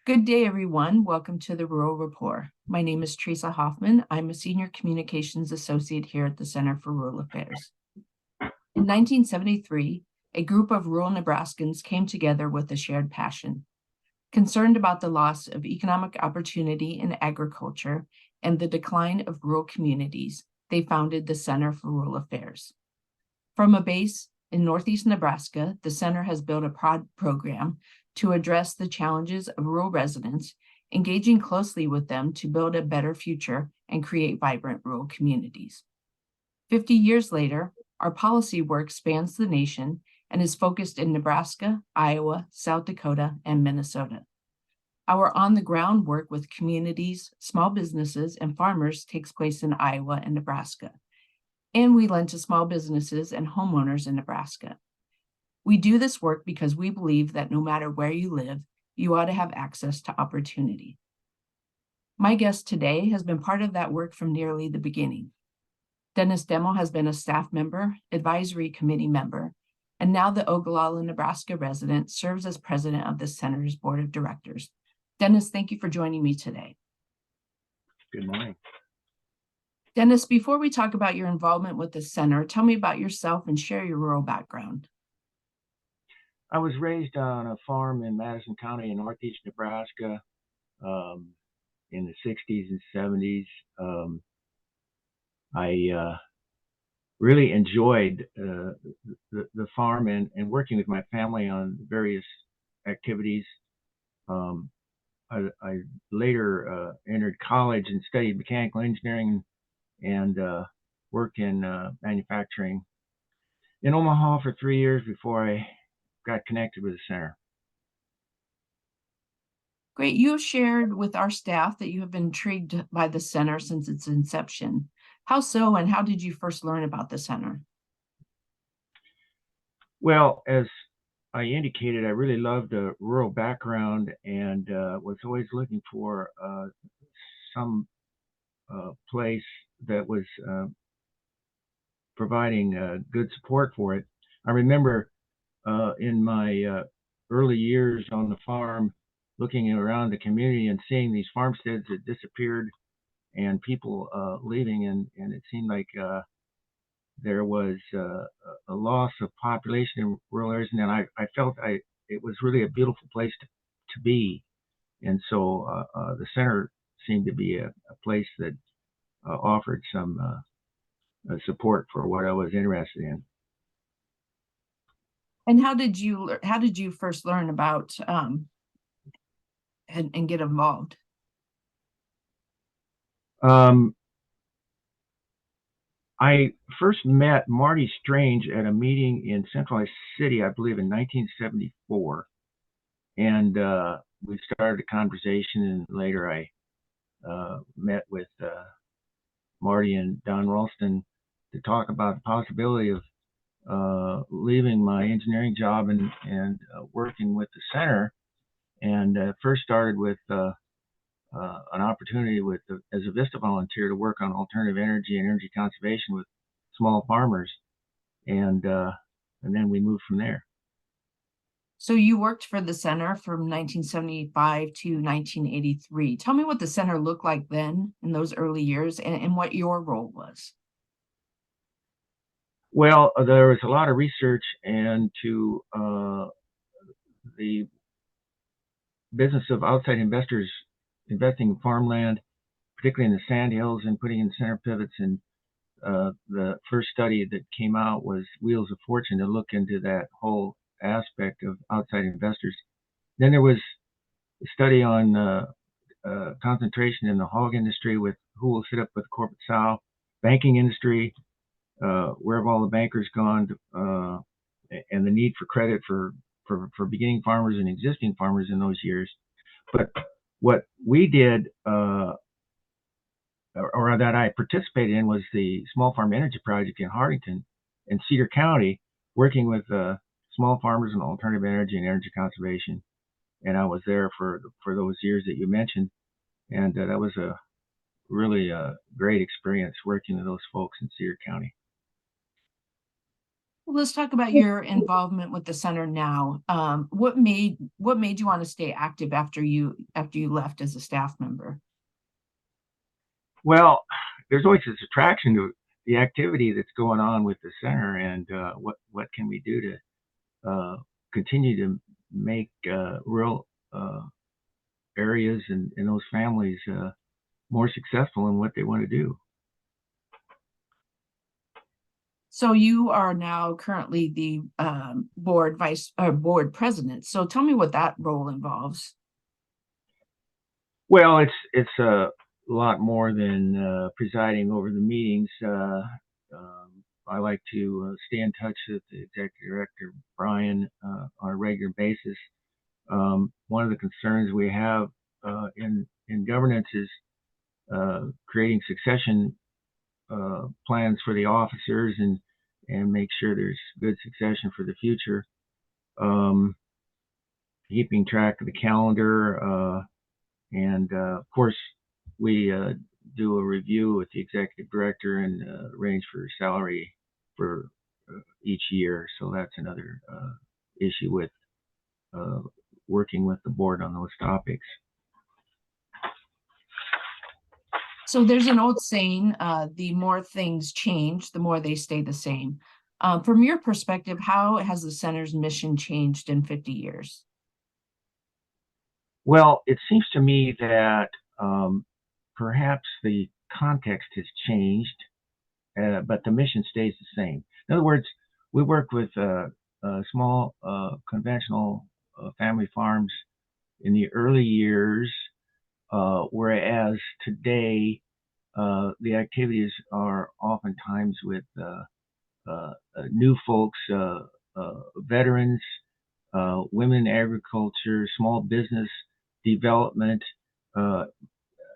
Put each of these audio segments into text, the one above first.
Good day, everyone. Welcome to the Rural Rapport. My name is Teresa Hoffman. I'm a Senior Communications Associate here at the Center for Rural Affairs. In 1973, a group of rural Nebraskans came together with a shared passion. Concerned about the loss of economic opportunity in agriculture and the decline of rural communities, they founded the Center for Rural Affairs. From a base in Northeast Nebraska, the center has built a program to address the challenges of rural residents, engaging closely with them to build a better future and create vibrant rural communities. 50 years later, our policy work spans the nation and is focused in Nebraska, Iowa, South Dakota, and Minnesota. Our on-the-ground work with communities, small businesses, and farmers takes place in Iowa and Nebraska. And we lend to small businesses and homeowners in Nebraska. We do this work because we believe that no matter where you live, you ought to have access to opportunity. My guest today has been part of that work from nearly the beginning. Dennis Demmel has been a staff member, advisory committee member, and now the Ogallala, Nebraska resident serves as president of the Center's board of directors. Dennis, thank you for joining me today. Good morning. Dennis, before we talk about your involvement with the center, tell me about yourself and share your rural background. I was raised on a farm in Madison County in northeast Nebraska in the 60s and 70s. I really enjoyed the farm and working with my family on various activities. I later entered college and studied mechanical engineering and worked in manufacturing in Omaha for 3 years before I got connected with the center. Great. You have shared with our staff that you have been intrigued by the center since its inception. How so, and how did you first learn about the center? Well, as I indicated, I really loved the rural background and was always looking for some place that was providing good support for it. I remember in my early years on the farm, looking around the community and seeing these farmsteads that disappeared and people leaving, and it seemed like there was a loss of population in rural areas, and then I felt it was really a beautiful place to be, and so the center seemed to be a place that offered some support for what I was interested in. And how did you first learn about and get involved? I first met Marty Strange at a meeting in Central City, I believe in 1974, and we started a conversation, and later I met with Marty and Don Ralston to talk about the possibility of leaving my engineering job and working with the center, and first started with an opportunity as a Vista volunteer to work on alternative energy and energy conservation with small farmers, and then we moved from there. So you worked for the center from 1975 to 1983. Tell me what the center looked like then in those early years and what your role was. Well, there was a lot of research into the business of outside investors investing in farmland, particularly in the sand hills, and putting in center pivots. And the first study that came out was Wheels of Fortune to look into that whole aspect of outside investors. Then there was a study on concentration in the hog industry, with who will sit up with the corporate sow, banking industry, where have all the bankers gone, and the need for credit for beginning farmers and existing farmers in those years. But what we did, or that I participated in, was the Small Farm Energy Project in Hartington and Cedar County, working with small farmers in alternative energy and energy conservation. And I was there for those years that you mentioned, and that was a really great experience working with those folks in Cedar County. Let's talk about your involvement with the center now. What made you want to stay active after you left as a staff member? Well, there's always this attraction to the activity that's going on with the center, and what can we do to continue to make rural areas and those families more successful in what they want to do. So you are now currently the board president. So tell me what that role involves. Well, it's a lot more than presiding over the meetings. I like to stay in touch with the executive director, Brian, on a regular basis. One of the concerns we have in governance is creating succession plans for the officers and make sure there's good succession for the future. Keeping track of the calendar, and of course, we do a review with the executive director and arrange for salary for each year. So that's another issue with working with the board on those topics. So there's an old saying, the more things change, the more they stay the same. From your perspective, how has the center's mission changed in 50 years? Well, it seems to me that perhaps the context has changed, but the mission stays the same. In other words, we work with small, conventional family farms in the early years, whereas today the activities are oftentimes with new folks, veterans, women in agriculture, small business development,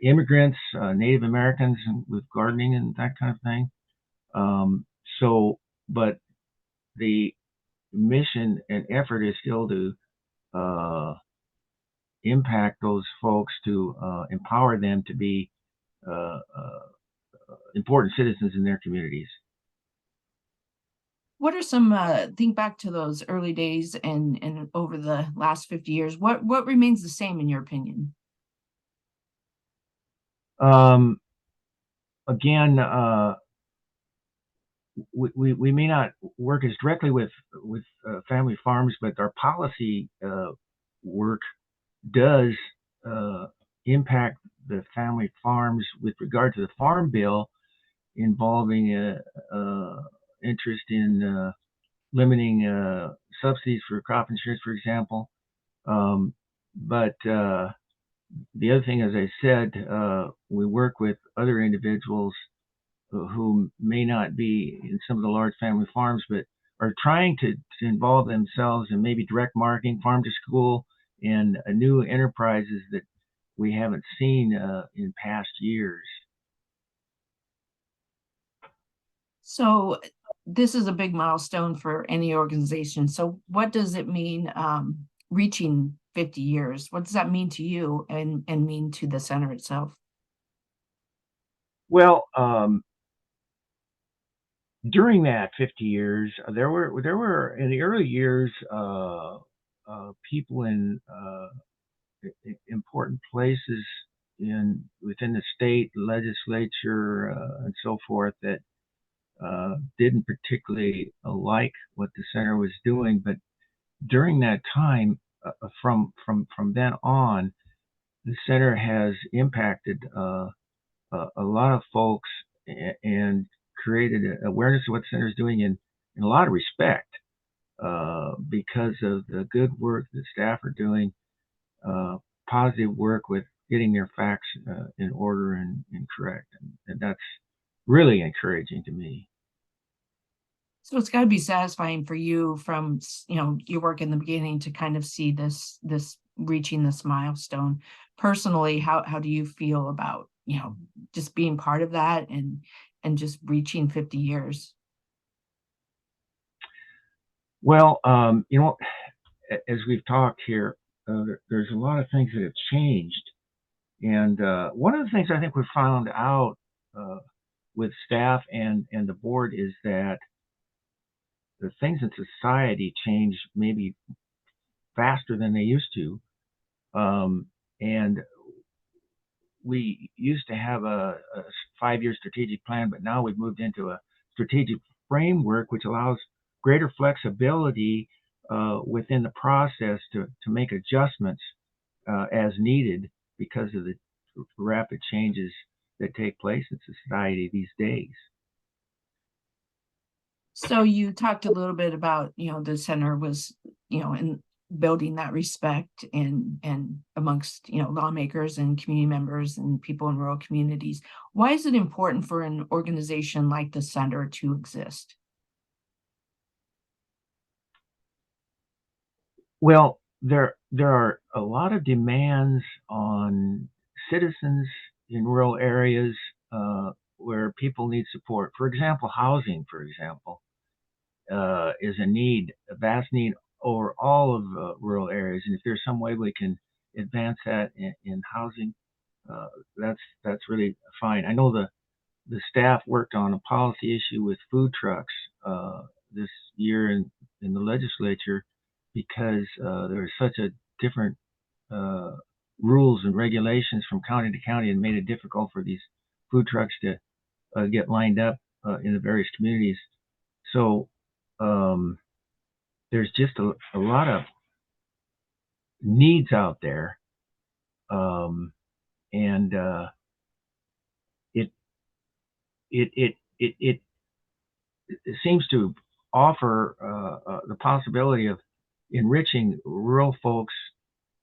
immigrants, Native Americans with gardening and that kind of thing. But the mission and effort is still to impact those folks, to empower them to be important citizens in their communities. What are some think back to those early days and over the last 50 years, what remains the same in your opinion? Again, we may not work as directly with family farms, but our policy work does impact the family farms with regard to the Farm Bill, involving interest in limiting subsidies for crop insurance, for example. But the other thing, as I said, we work with other individuals who may not be in some of the large family farms, but are trying to involve themselves in maybe direct marketing, farm to school, and new enterprises that we haven't seen in past years. So this is a big milestone for any organization. So what does it mean reaching 50 years? What does that mean to you and mean to the center itself? Well, during that 50 years, there were in the early years people in important places within the state legislature and so forth that didn't particularly like what the center was doing. But during that time, from then on, the center has impacted a lot of folks and created awareness of what the center is doing in a lot of respect, because of the good work the staff are doing, positive work with getting their facts in order and correct, and that's really encouraging to me. So it's got to be satisfying for you from, your work in the beginning to kind of see this reaching this milestone. Personally, how do you feel about, just being part of that and just reaching 50 years? Well, as we've talked here, there's a lot of things that have changed. And one of the things I think we found out with staff and the board is that the things in society change maybe faster than they used to. And we used to have a 5-year strategic plan, but now we've moved into a strategic framework, which allows greater flexibility within the process to make adjustments as needed because of the rapid changes that take place in society these days. So you talked a little bit about, the center was, in building that respect and amongst, lawmakers and community members and people in rural communities. Why is it important for an organization like the center to exist? Well, there are a lot of demands on citizens in rural areas where people need support. For example, housing, for example, is a vast need over all of rural areas. And if there's some way we can advance that in housing, that's really fine. I know the staff worked on a policy issue with food trucks this year in the legislature because there was such a different rules and regulations from county to county and made it difficult for these food trucks to get lined up in the various communities. So there's just a lot of needs out there, and it it it it it it seems to offer the possibility of enriching rural folks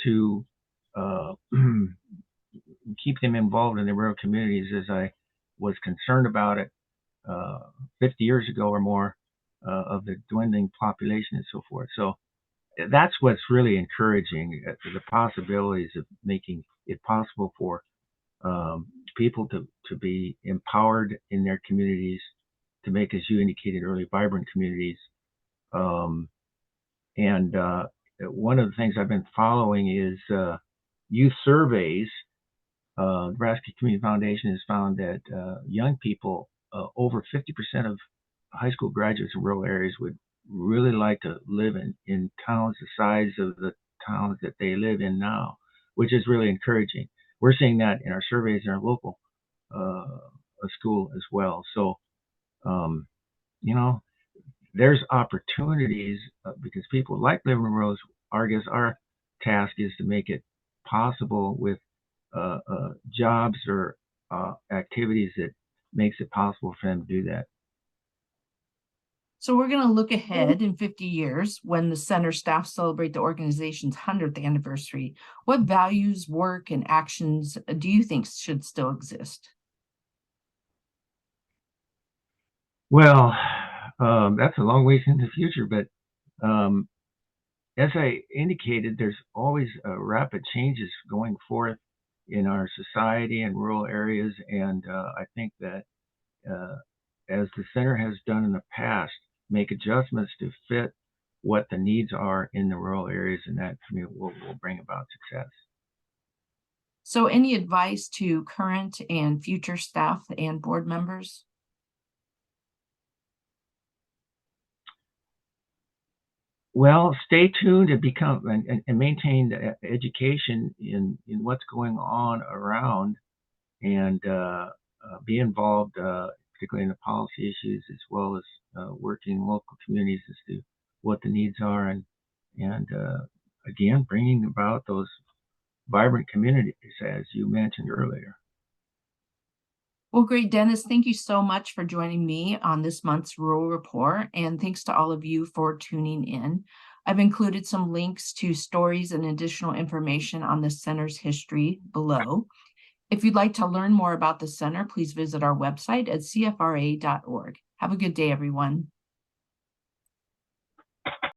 to keep them involved in the rural communities, as I was concerned about it 50 years ago or more of the dwindling population and so forth. So that's what's really encouraging, the possibilities of making it possible for people to be empowered in their communities, to make, as you indicated earlier, vibrant communities. And one of the things I've been following is youth surveys. Nebraska Community Foundation has found that young people, over 50% of high school graduates in rural areas, would really like to live in towns the size of the towns that they live in now, which is really encouraging. We're seeing that in our surveys in our local school as well. So, there's opportunities because people like living in rural. I guess our task is to make it possible with jobs or activities that makes it possible for them to do that. So we're going to look ahead in 50 years when the center staff celebrate the organization's 100th anniversary. What values, work, and actions do you think should still exist? Well, that's a long ways in the future, but as I indicated, there's always rapid changes going forth in our society and rural areas, and I think that as the center has done in the past, make adjustments to fit what the needs are in the rural areas, and that for me will bring about success. So any advice to current and future staff and board members? Well, stay tuned and become and maintain the education in what's going on around, and be involved, particularly in the policy issues, as well as working in local communities as to what the needs are, and again, bringing about those vibrant communities, as you mentioned earlier. Well, great, Dennis. Thank you so much for joining me on this month's Rural Report, and thanks to all of you for tuning in. I've included some links to stories and additional information on the center's history below. If you'd like to learn more about the center, please visit our website at cfra.org. Have a good day, everyone.